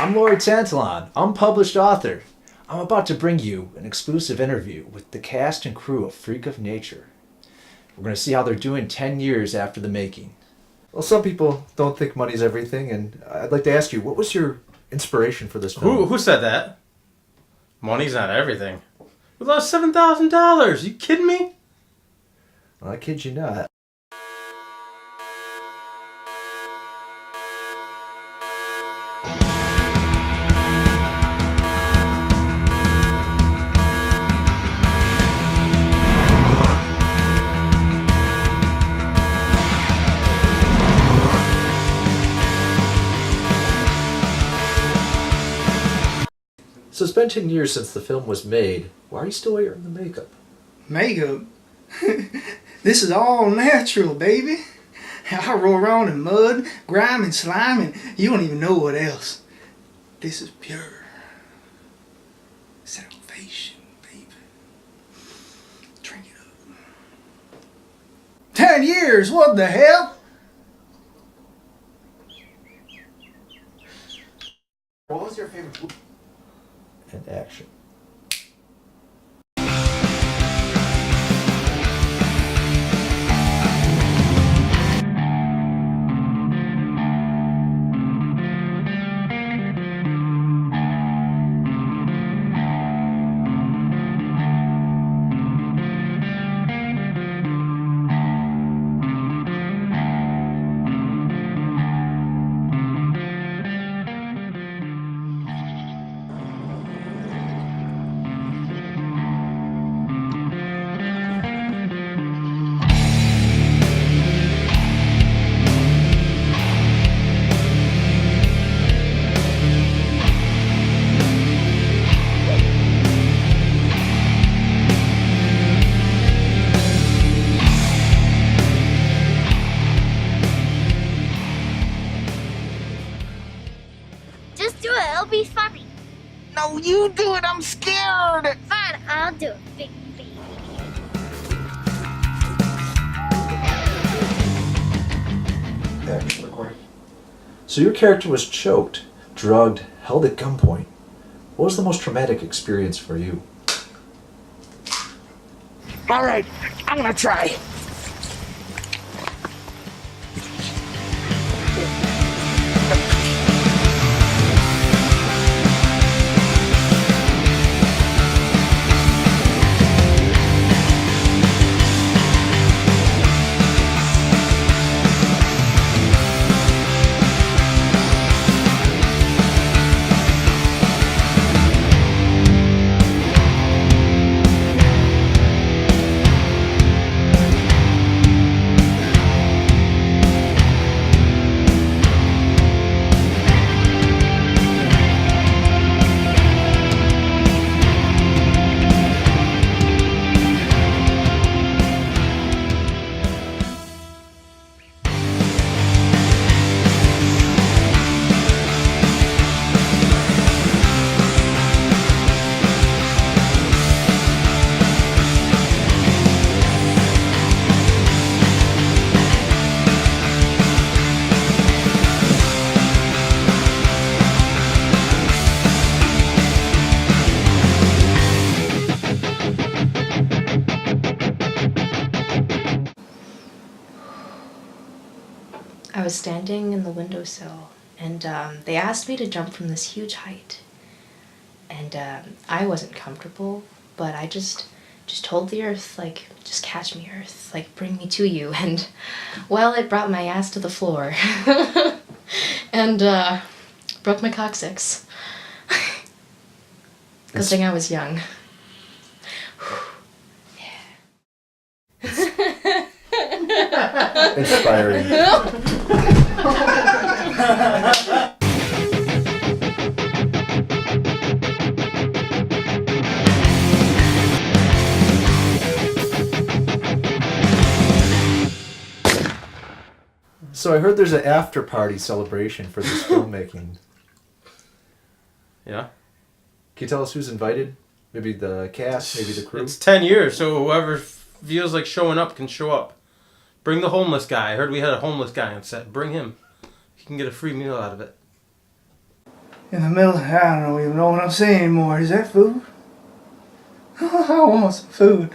I'm Lori Tantalon, unpublished author. I'm about to bring you an exclusive interview with the cast and crew of Freak of Nature. We're going to see how they're doing 10 years after the making. Well, some people don't think money's everything, and I'd like to ask you, what was your inspiration for this film? Who said that? Money's not everything. We lost $7,000. You kidding me? Well, I kid you not. So it's been 10 years since the film was made. Why are you still wearing the makeup? Makeup? This is all natural, baby. I roll around in mud, grime, and slime, and you don't even know what else. This is pure salvation, baby. Drink it up. 10 years, what the hell? What was your favorite movie? And action. Just do it, it'll be funny. No, you do it, I'm scared. Fine, I'll do it, big baby. Action recording. So your character was choked, drugged, held at gunpoint. What was the most traumatic experience for you? All right, I'm gonna try. I was standing in the windowsill, and they asked me to jump from this huge height. And I wasn't comfortable, but I just told the earth, like, just catch me, earth, like, bring me to you. And, well, it brought my ass to the floor. And broke my coccyx. Good thing I was young. Inspiring. So I heard there's an after-party celebration for this filmmaking. Yeah. Can you tell us who's invited? Maybe the cast, maybe the crew? It's 10 years, so whoever feels like showing up can show up. Bring the homeless guy. I heard we had a homeless guy on set. Bring him. He can get a free meal out of it. in the middle. I don't even know what I'm saying anymore. Is that food? I want some food.